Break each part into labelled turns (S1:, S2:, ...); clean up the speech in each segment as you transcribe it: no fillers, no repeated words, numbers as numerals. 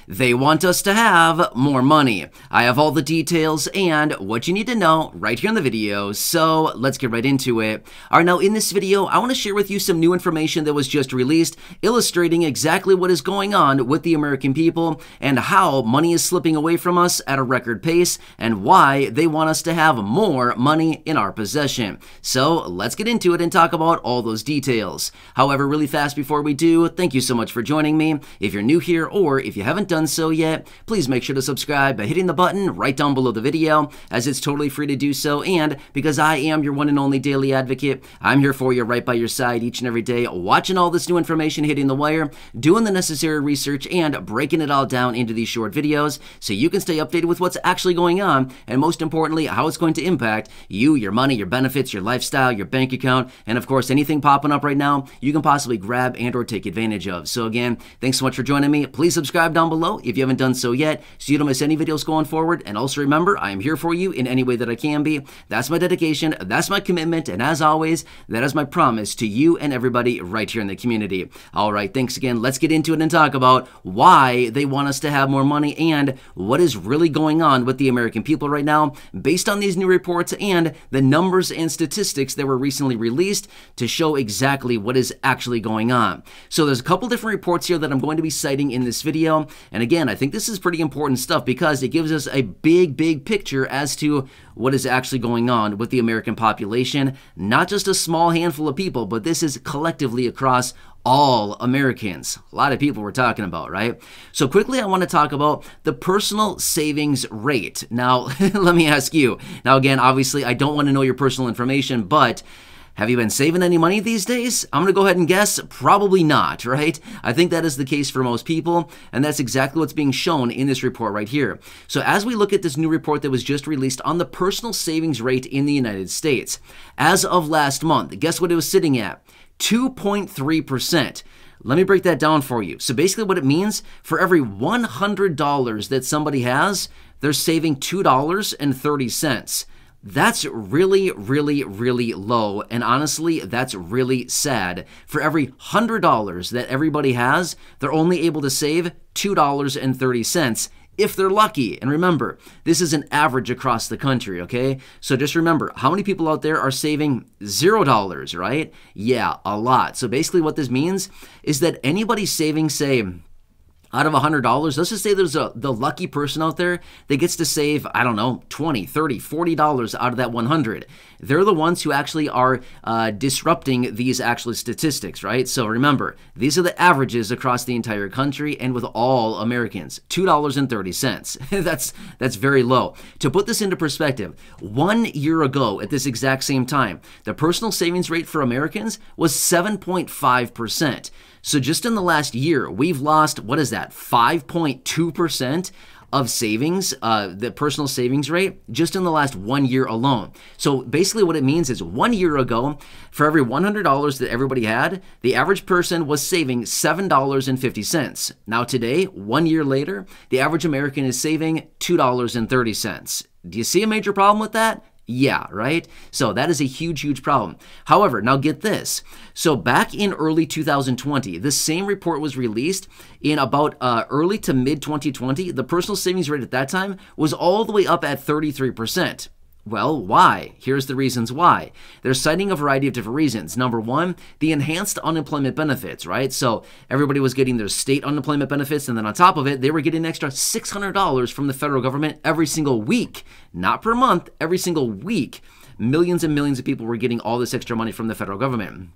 S1: They want us to have more money. I have all the details and what you need to know right here in the video, so let's get right into it. Alright, now in this video, I want to share with you some new information that was just released, illustrating exactly what is going on with the American people and how money is slipping away from us at a record pace and why they want us to have more money in our possession. So let's get into it and talk about all those details. However, really fast before we do, thank you so much for joining me. If you're new here or if you haven't done so yet, please make sure to subscribe by hitting the button right down below the video, as it's totally free to do so. And because I am your one and only daily advocate, I'm here for you right by your side each and every day, watching all this new information hitting the wire, doing the necessary research, and breaking it all down into these short videos so you can stay updated with what's actually going on, and most importantly, how it's going to impact you, your money, your benefits, your lifestyle, your bank account, and of course, anything popping up right now you can possibly grab and or take advantage of. So again, thanks so much for joining me. Please subscribe down below if you haven't done so yet, so you don't miss any videos going forward. And also remember, I am here for you in any way that I can be. That's my dedication, that's my commitment, and as always, that is my promise to you and everybody right here in the community. All right, thanks again. Let's get into it and talk about why they want us to have more money and what is really going on with the American people right now based on these new reports and the numbers and statistics that were recently released to show exactly what is actually going on. So there's a couple different reports here that I'm going to be citing in this video. And again, I think this is pretty important stuff because it gives us a big picture as to what is actually going on with the American population. Not just a small handful of people, but this is collectively across all Americans. A lot of people we're talking about, right? So quickly, I want to talk about the personal savings rate. Now, let me ask you. Now, again, obviously, I don't want to know your personal information, but have you been saving any money these days? I'm going to go ahead and guess probably not, right? I think that is the case for most people, and that's exactly what's being shown in this report right here. So as we look at this new report that was just released on the personal savings rate in the United States, as of last month, guess what it was sitting at? 2.3%. Let me break that down for you. So basically what it means, for every $100 that somebody has, they're saving $2.30. That's really low, and honestly, that's really sad. For every $100 that everybody has, they're only able to save $2.30 if they're lucky. And remember, this is an average across the country, okay? So just remember, how many people out there are saving $0, right? Yeah, a lot. So basically what this means is that anybody saving, say, out of $100, let's just say there's the lucky person out there that gets to save, I don't know, $20, $30, $40 out of that 100. They're the ones who actually are disrupting these actual statistics, right? So remember, these are the averages across the entire country and with all Americans, $2.30. That's very low. To put this into perspective, 1 year ago at this exact same time, the personal savings rate for Americans was 7.5%. So just in the last year, we've lost, what is that, 5.2% of savings, the personal savings rate, just in the last 1 year alone. So basically what it means is 1 year ago, for every $100 that everybody had, the average person was saving $7.50. Now today, 1 year later, the average American is saving $2.30. Do you see a major problem with that? Yeah, right? So that is a huge problem. However, now get this. So back in early 2020, the same report was released in about early to mid 2020. The personal savings rate at that time was all the way up at 33%. Well, why? Here's the reasons why. They're citing a variety of different reasons. Number one, the enhanced unemployment benefits, right? So everybody was getting their state unemployment benefits, and then on top of it, they were getting an extra $600 from the federal government every single week. Not per month, every single week. Millions and millions of people were getting all this extra money from the federal government.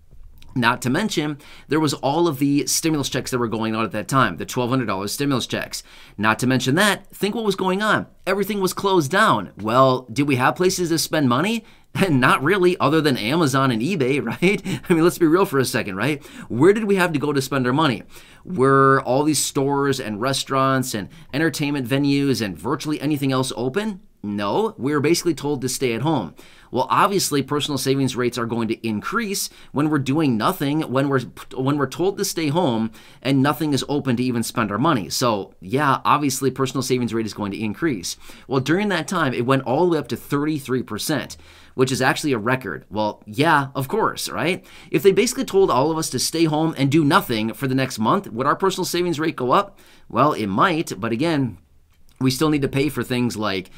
S1: Not to mention, there was all of the stimulus checks that were going on at that time, the $1,200 stimulus checks. Not to mention that, think what was going on. Everything was closed down. Well, did we have places to spend money? Not really, other than Amazon and eBay, right? I mean, let's be real for a second, right? Where did we have to go to spend our money? Were all these stores and restaurants and entertainment venues and virtually anything else open? No, we were basically told to stay at home. Well, obviously, personal savings rates are going to increase when we're doing nothing, when we're told to stay home and nothing is open to even spend our money. So, yeah, obviously, personal savings rate is going to increase. Well, during that time, it went all the way up to 33%, which is actually a record. Well, yeah, of course, right? If they basically told all of us to stay home and do nothing for the next month, would our personal savings rate go up? Well, it might, but again, we still need to pay for things like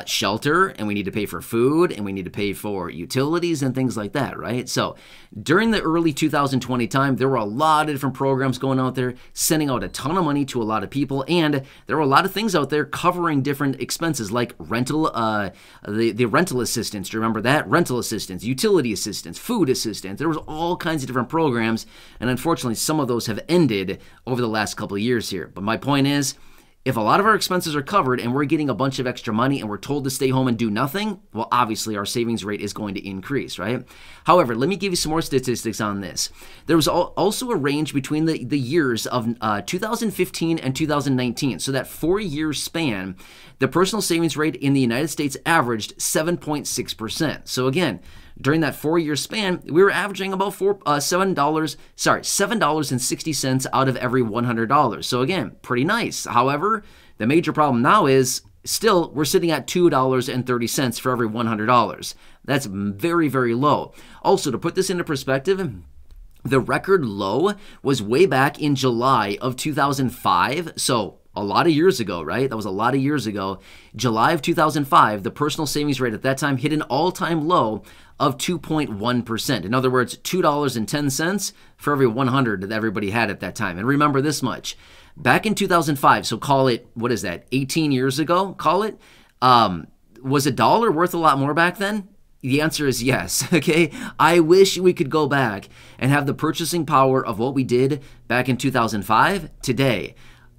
S1: shelter, and we need to pay for food, and we need to pay for utilities and things like that, right? So during the early 2020 time, there were a lot of different programs going out there, sending out a ton of money to a lot of people, and there were a lot of things out there covering different expenses like rental, the rental assistance. Do you remember that? Rental assistance, utility assistance, food assistance. There was all kinds of different programs, and unfortunately, some of those have ended over the last couple of years here. But my point is, if a lot of our expenses are covered and we're getting a bunch of extra money and we're told to stay home and do nothing, well, obviously our savings rate is going to increase, right? However, let me give you some more statistics on this. There was also a range between the years of 2015 and 2019. So that 4-year span, the personal savings rate in the United States averaged 7.6%. So again, during that 4-year span, we were averaging about $7.60 out of every $100. So again, pretty nice. However, the major problem now is still we're sitting at $2.30 for every $100. That's very, very low. Also, to put this into perspective, the record low was way back in July of 2005. So a lot of years ago, right? That was a lot of years ago. July of 2005, the personal savings rate at that time hit an all-time low of 2.1%. In other words, $2.10 for every 100 that everybody had at that time. And remember this much. Back in 2005, so call it, what is that, 18 years ago, call it, was a dollar worth a lot more back then? The answer is yes, okay? I wish we could go back and have the purchasing power of what we did back in 2005 today.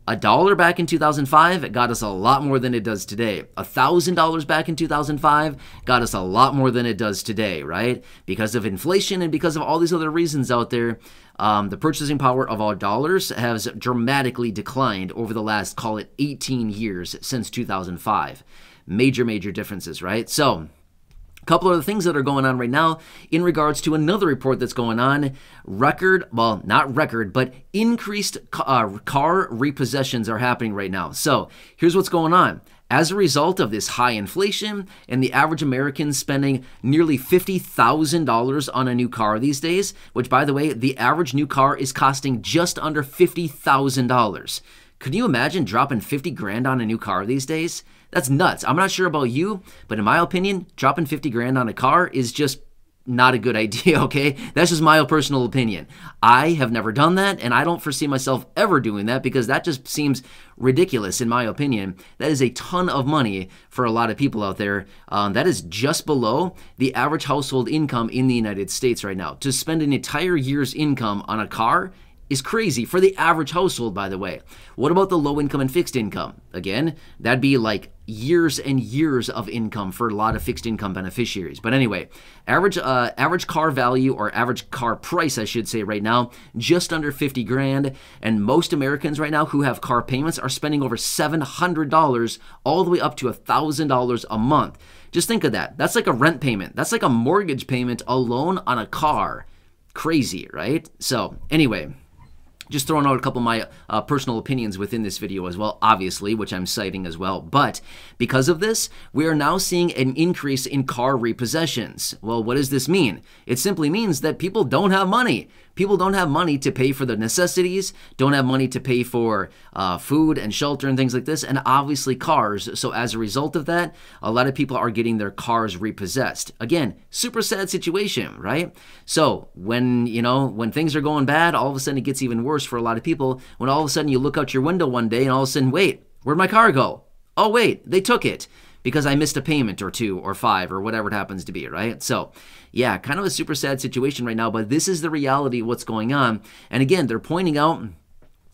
S1: $1 back in 2005 got us a lot more than it does today. $1,000 back in 2005 got us a lot more than it does today, right? Because of inflation and because of all these other reasons out there, the purchasing power of our dollars has dramatically declined over the last, call it 18 years since 2005. Major, major differences, right? So, a couple of the things that are going on right now in regards to another report that's going on, but increased car repossessions are happening right now. So here's what's going on. As a result of this high inflation and the average American spending nearly $50,000 on a new car these days, which by the way, the average new car is costing just under $50,000. Could you imagine dropping 50 grand on a new car these days? That's nuts. I'm not sure about you, but in my opinion, dropping 50 grand on a car is just not a good idea, okay? That's just my personal opinion. I have never done that, and I don't foresee myself ever doing that because that just seems ridiculous in my opinion. That is a ton of money for a lot of people out there. That is just below the average household income in the United States right now. To spend an entire year's income on a car is crazy for the average household, by the way. What about the low income and fixed income? Again, that'd be like years and years of income for a lot of fixed income beneficiaries. But anyway, average car value, or average car price, I should say right now, just under 50 grand. And most Americans right now who have car payments are spending over $700 all the way up to $1,000 a month. Just think of that. That's like a rent payment. That's like a mortgage payment alone on a car. Crazy, right? So anyway, just throwing out a couple of my personal opinions within this video as well, obviously, which I'm citing as well. But because of this, we are now seeing an increase in car repossessions. Well, what does this mean? It simply means that people don't have money. People don't have money to pay for their necessities, don't have money to pay for food and shelter and things like this, and obviously cars. So as a result of that, a lot of people are getting their cars repossessed. Again, super sad situation, right? So when things are going bad, all of a sudden it gets even worse for a lot of people. When all of a sudden you look out your window one day and all of a sudden, wait, where'd my car go? Oh wait, they took it because I missed a payment or 2 or 5 or whatever it happens to be, right? So yeah, kind of a super sad situation right now, but this is the reality of what's going on. And again, they're pointing out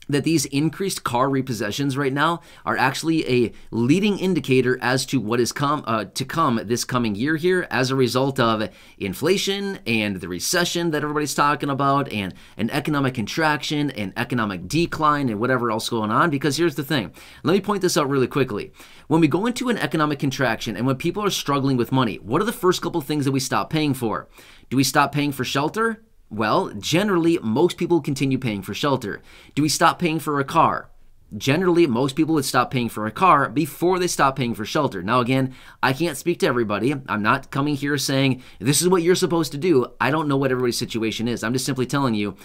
S1: that these increased car repossessions right now are actually a leading indicator as to what is to come this coming year here as a result of inflation and the recession that everybody's talking about and an economic contraction and economic decline and whatever else going on. Because here's the thing. Let me point this out really quickly. When we go into an economic contraction and when people are struggling with money, what are the first couple things that we stop paying for? Do we stop paying for shelter? Well, generally, most people continue paying for shelter. Do we stop paying for a car? Generally, most people would stop paying for a car before they stop paying for shelter. Now, again, I can't speak to everybody. I'm not coming here saying this is what you're supposed to do. I don't know what everybody's situation is. I'm just simply telling you,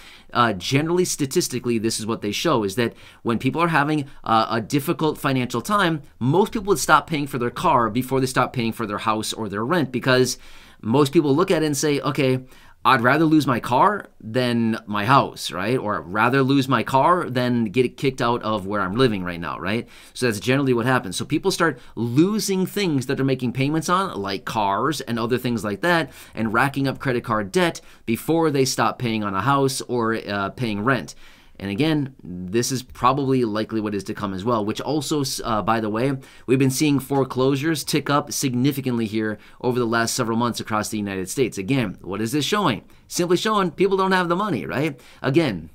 S1: generally, statistically, this is what they show, is that when people are having a difficult financial time, most people would stop paying for their car before they stop paying for their house or their rent, because most people look at it and say, okay, I'd rather lose my car than my house, right? Or rather lose my car than get kicked out of where I'm living right now, right? So that's generally what happens. So people start losing things that they're making payments on, like cars and other things like that, and racking up credit card debt before they stop paying on a house or paying rent. And again, this is probably likely what is to come as well, which also, by the way, we've been seeing foreclosures tick up significantly here over the last several months across the United States. Again, what is this showing? Simply showing people don't have the money, right? Again,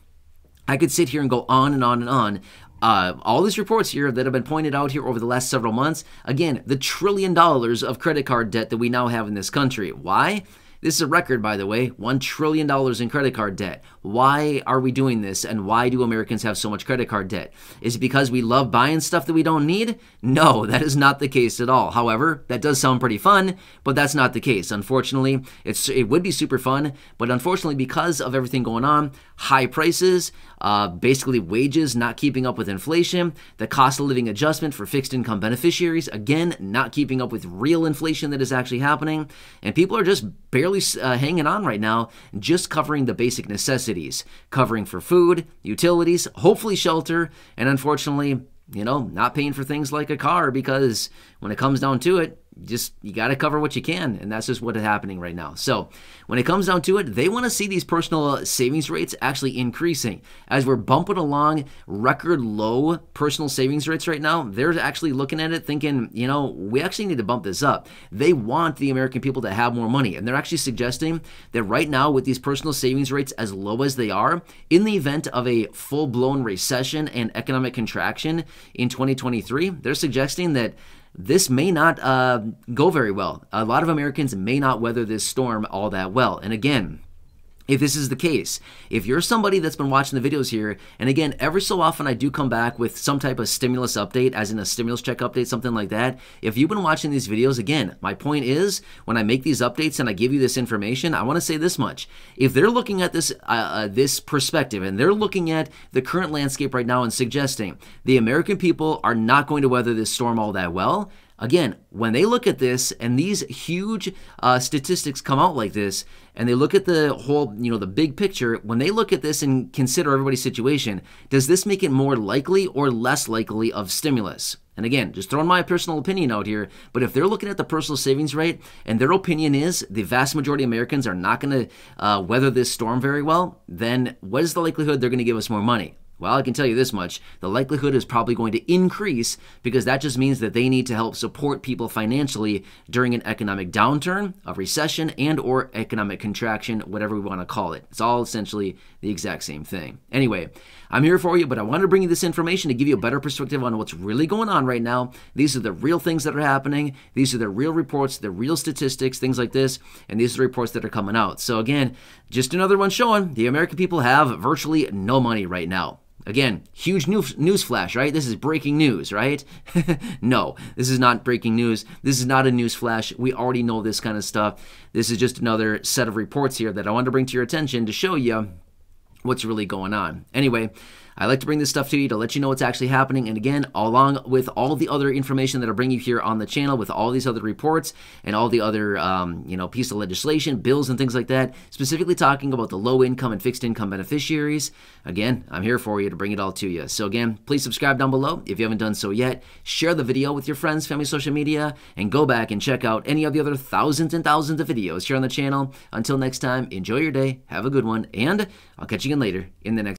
S1: I could sit here and go on and on and on. All these reports here that have been pointed out here over the last several months, again, the $1 trillion of credit card debt that we now have in this country. Why? This is a record, by the way, $1 trillion in credit card debt. Why are we doing this, and why do Americans have so much credit card debt? Is it because we love buying stuff that we don't need? No, that is not the case at all. However, that does sound pretty fun, but that's not the case. Unfortunately, it would be super fun, but unfortunately, because of everything going on, high prices, basically wages not keeping up with inflation, the cost of living adjustment for fixed income beneficiaries, again, not keeping up with real inflation that is actually happening, and people are just barely hanging on right now, just covering the basic necessities, covering for food, utilities, hopefully shelter, and unfortunately, not paying for things like a car, because when it comes down to it, you got to cover what you can, and that's just what is happening right now. So when it comes down to it, they want to see these personal savings rates actually increasing. As we're bumping along record low personal savings rates right now, they're actually looking at it thinking, we actually need to bump this up. They want the American people to have more money, and they're actually suggesting that right now, with these personal savings rates as low as they are, in the event of a full-blown recession and economic contraction in 2023, they're suggesting that this may not go very well. A lot of Americans may not weather this storm all that well. And again, if this is the case, if you're somebody that's been watching the videos here, and again, every so often I do come back with some type of stimulus update, as in a stimulus check update, something like that. If you've been watching these videos, again, my point is, when I make these updates and I give you this information, I want to say this much. If they're looking at this this perspective, and they're looking at the current landscape right now and suggesting the American people are not going to weather this storm all that well, again, when they look at this and these huge statistics come out like this, and they look at the whole, the big picture, when they look at this and consider everybody's situation, does this make it more likely or less likely of stimulus? And again, just throwing my personal opinion out here, but if they're looking at the personal savings rate and their opinion is the vast majority of Americans are not going to weather this storm very well, then what is the likelihood they're going to give us more money? Well, I can tell you this much. The likelihood is probably going to increase, because that just means that they need to help support people financially during an economic downturn, a recession, and or economic contraction, whatever we want to call it. It's all essentially the exact same thing. Anyway, I'm here for you, but I wanted to bring you this information to give you a better perspective on what's really going on right now. These are the real things that are happening. These are the real reports, the real statistics, things like this, and these are the reports that are coming out. So again, just another one showing the American people have virtually no money right now. Again, huge news flash, right? This is breaking news, right? No, this is not breaking news. This is not a news flash. We already know this kind of stuff. This is just another set of reports here that I wanted to bring to your attention to show you what's really going on. Anyway, I like to bring this stuff to you to let you know what's actually happening. And again, along with all the other information that I bring you here on the channel, with all these other reports and all the other, piece of legislation, bills and things like that, specifically talking about the low income and fixed income beneficiaries. Again, I'm here for you to bring it all to you. So again, please subscribe down below if you haven't done so yet. Share the video with your friends, family, social media, and go back and check out any of the other thousands and thousands of videos here on the channel. Until next time, enjoy your day, have a good one, and I'll catch you again later in the next